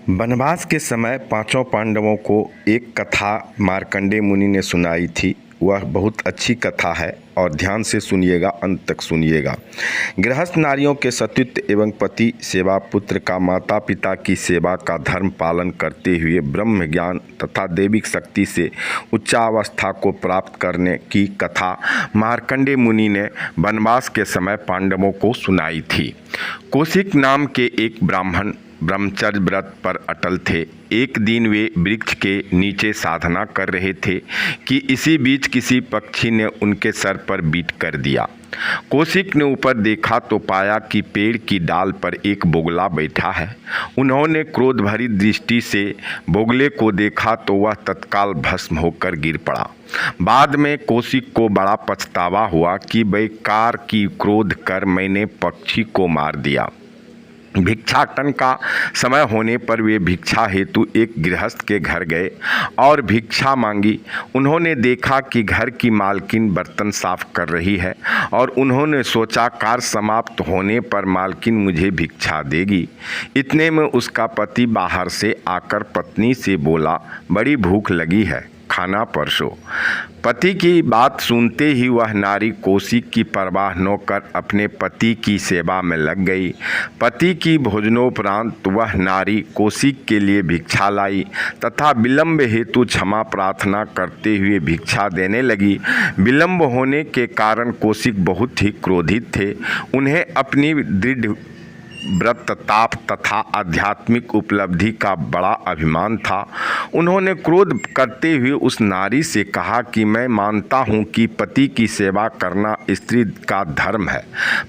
वनवास के समय पांचों पांडवों को एक कथा मार्कंडेय मुनि ने सुनाई थी। वह बहुत अच्छी कथा है और ध्यान से सुनिएगा, अंत तक सुनिएगा। गृहस्थ नारियों के सतीत्व एवं पति सेवा, पुत्र का माता पिता की सेवा का धर्म पालन करते हुए ब्रह्म ज्ञान तथा दैविक शक्ति से उच्चावस्था को प्राप्त करने की कथा मार्कंडेय मुनि ने वनवास के समय पांडवों को सुनाई थी। कौशिक नाम के एक ब्राह्मण ब्रह्मचर्य व्रत पर अटल थे। एक दिन वे वृक्ष के नीचे साधना कर रहे थे कि इसी बीच किसी पक्षी ने उनके सर पर बीट कर दिया। कौशिक ने ऊपर देखा तो पाया कि पेड़ की डाल पर एक बोगला बैठा है। उन्होंने क्रोध भरी दृष्टि से बोगले को देखा तो वह तत्काल भस्म होकर गिर पड़ा। बाद में कौशिक को बड़ा पछतावा हुआ कि बेकार की क्रोध कर मैंने पक्षी को मार दिया। भिक्षाटन का समय होने पर वे भिक्षा हेतु एक गृहस्थ के घर गए और भिक्षा मांगी। उन्होंने देखा कि घर की मालकिन बर्तन साफ कर रही है और उन्होंने सोचा कार्य समाप्त होने पर मालकिन मुझे भिक्षा देगी। इतने में उसका पति बाहर से आकर पत्नी से बोला, बड़ी भूख लगी है, खाना परसो। पति की बात सुनते ही वह नारी कौशिक की परवाह न कर अपने पति की सेवा में लग गई। पति की भोजनोपरांत वह नारी कौशिक के लिए भिक्षा लाई तथा विलंब हेतु क्षमा प्रार्थना करते हुए भिक्षा देने लगी। विलंब होने के कारण कौशिक बहुत ही क्रोधित थे। उन्हें अपनी दृढ़ व्रत ताप तथा आध्यात्मिक उपलब्धि का बड़ा अभिमान था। उन्होंने क्रोध करते हुए उस नारी से कहा कि मैं मानता हूँ कि पति की सेवा करना स्त्री का धर्म है,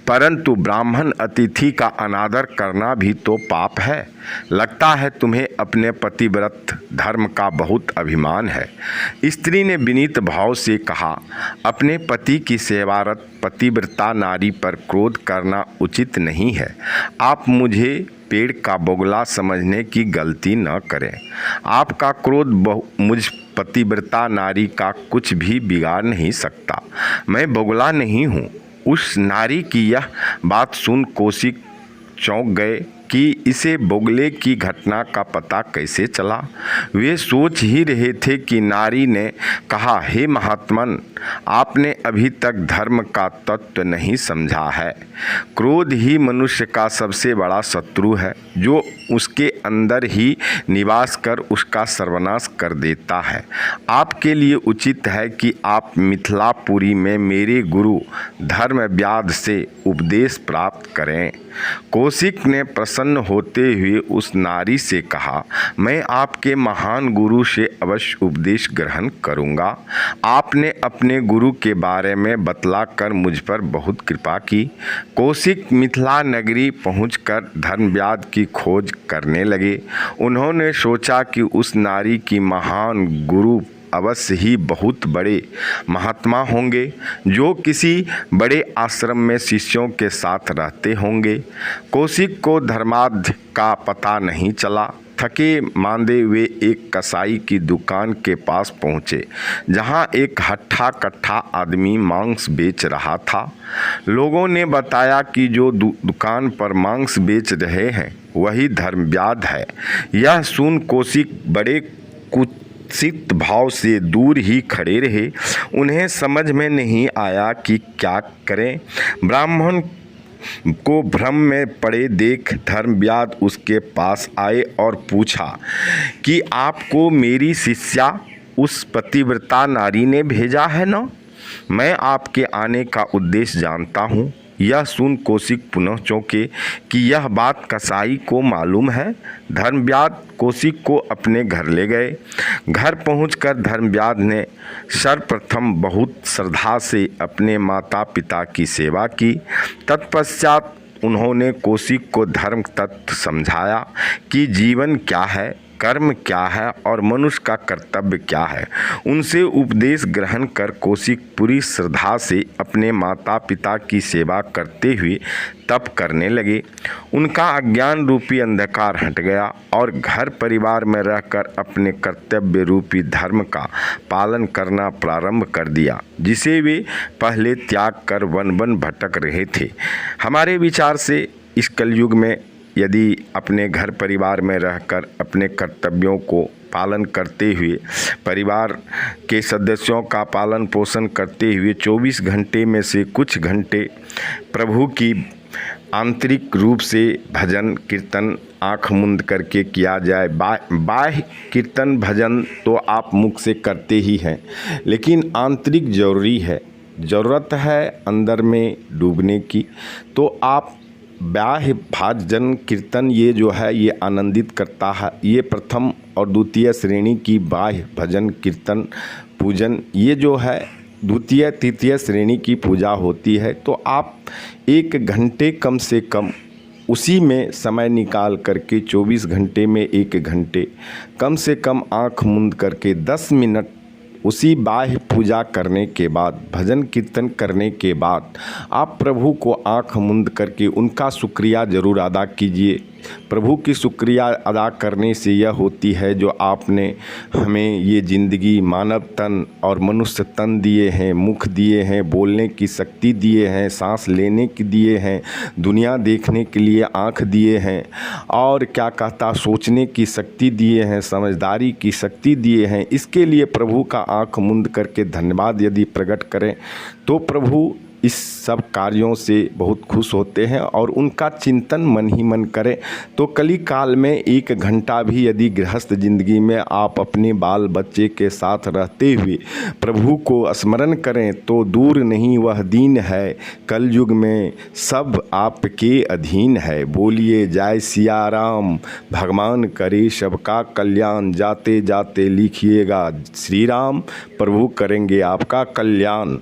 परंतु ब्राह्मण अतिथि का अनादर करना भी तो पाप है। लगता है तुम्हें अपने पतिव्रत धर्म का बहुत अभिमान है। स्त्री ने विनीत भाव से कहा, अपने पति की सेवारत पतिव्रता नारी पर क्रोध करना उचित नहीं है। आप मुझे पेड़ का बोगला समझने की गलती न करें। आपका क्रोध मुझ पतिव्रता नारी का कुछ भी बिगाड़ नहीं सकता। मैं बोगला नहीं हूँ। उस नारी की यह बात सुन कौशिक चौंक गए कि इसे बोगले की घटना का पता कैसे चला। वे सोच ही रहे थे कि नारी ने कहा, हे महात्मन, आपने अभी तक धर्म का तत्व नहीं समझा है। क्रोध ही मनुष्य का सबसे बड़ा शत्रु है, जो उसके अंदर ही निवास कर उसका सर्वनाश कर देता है। आपके लिए उचित है कि आप मिथिलापुरी में मेरे गुरु धर्मव्याध से उपदेश प्राप्त करें। कौशिक ने प्रसन्न होते हुए उस नारी से कहा, मैं आपके महान गुरु से अवश्य उपदेश ग्रहण करूंगा। आपने अपने गुरु के बारे में बतलाकर मुझ पर बहुत कृपा की। कौशिक मिथिला नगरी पहुंचकर धर्मव्याध की खोज करने लगे। उन्होंने सोचा कि उस नारी की महान गुरु अवश्य ही बहुत बड़े महात्मा होंगे, जो किसी बड़े आश्रम में शिष्यों के साथ रहते होंगे। कौशिक को धर्मार्थ का पता नहीं चला। थके मांदे हुए एक कसाई की दुकान के पास पहुँचे, जहाँ एक हट्ठा कट्ठा आदमी मांस बेच रहा था। लोगों ने बताया कि जो दुकान पर मांस बेच रहे हैं वही धर्मव्याध है। यह सुन कौशिक बड़े कुत्सित भाव से दूर ही खड़े रहे। उन्हें समझ में नहीं आया कि क्या करें। ब्राह्मण को भ्रम में पड़े देख धर्मव्याध उसके पास आए और पूछा कि आपको मेरी शिष्या उस पतिव्रता नारी ने भेजा है ना? मैं आपके आने का उद्देश्य जानता हूँ। यह सुन कौशिक पुनः चौंके कि यह बात कसाई को मालूम है। धर्मव्याध कौशिक को अपने घर ले गए। घर पहुंचकर धर्मव्याध ने सर्वप्रथम बहुत श्रद्धा से अपने माता पिता की सेवा की। तत्पश्चात उन्होंने कौशिक को धर्म तत्व समझाया कि जीवन क्या है, कर्म क्या है और मनुष्य का कर्तव्य क्या है। उनसे उपदेश ग्रहण कर कौशिक पूरी श्रद्धा से अपने माता पिता की सेवा करते हुए तप करने लगे। उनका अज्ञान रूपी अंधकार हट गया और घर परिवार में रहकर अपने कर्तव्य रूपी धर्म का पालन करना प्रारंभ कर दिया, जिसे वे पहले त्याग कर वन वन भटक रहे थे। हमारे विचार से इस कलयुग में यदि अपने घर परिवार में रहकर अपने कर्तव्यों को पालन करते हुए, परिवार के सदस्यों का पालन पोषण करते हुए 24 घंटे में से कुछ घंटे प्रभु की आंतरिक रूप से भजन कीर्तन आँख मूंद करके किया जाए। बाह्य कीर्तन भजन तो आप मुख से करते ही हैं, लेकिन आंतरिक ज़रूरी है, ज़रूरत है अंदर में डूबने की। तो आप बाह्य भजन कीर्तन ये जो है ये आनंदित करता है। ये प्रथम और द्वितीय श्रेणी की बाह्य भजन कीर्तन पूजन ये जो है द्वितीय तृतीय श्रेणी की पूजा होती है। तो आप 1 घंटे कम से कम उसी में समय निकाल करके 24 घंटे में 1 घंटे कम से कम आँख मूंद करके 10 मिनट उसी बाह्य पूजा करने के बाद, भजन कीर्तन करने के बाद आप प्रभु को आँख मूंद करके उनका शुक्रिया ज़रूर अदा कीजिए। प्रभु की शुक्रिया अदा करने से यह होती है जो आपने हमें ये ज़िंदगी मानव तन और मनुष्य तन दिए हैं, मुख दिए हैं, बोलने की शक्ति दिए हैं, सांस लेने की दिए हैं, दुनिया देखने के लिए आँख दिए हैं, और क्या कहता सोचने की शक्ति दिए हैं, समझदारी की शक्ति दिए हैं। इसके लिए प्रभु का आँख मूंद करके धन्यवाद यदि प्रकट करें तो प्रभु इस सब कार्यों से बहुत खुश होते हैं और उनका चिंतन मन ही मन करें। तो कली काल में 1 घंटा भी यदि गृहस्थ जिंदगी में आप अपने बाल बच्चे के साथ रहते हुए प्रभु को स्मरण करें तो दूर नहीं वह दिन है, कलयुग में सब आपके अधीन है। बोलिए जय सिया राम, भगवान करे सबका कल्याण। जाते जाते लिखिएगा श्री राम, प्रभु करेंगे आपका कल्याण।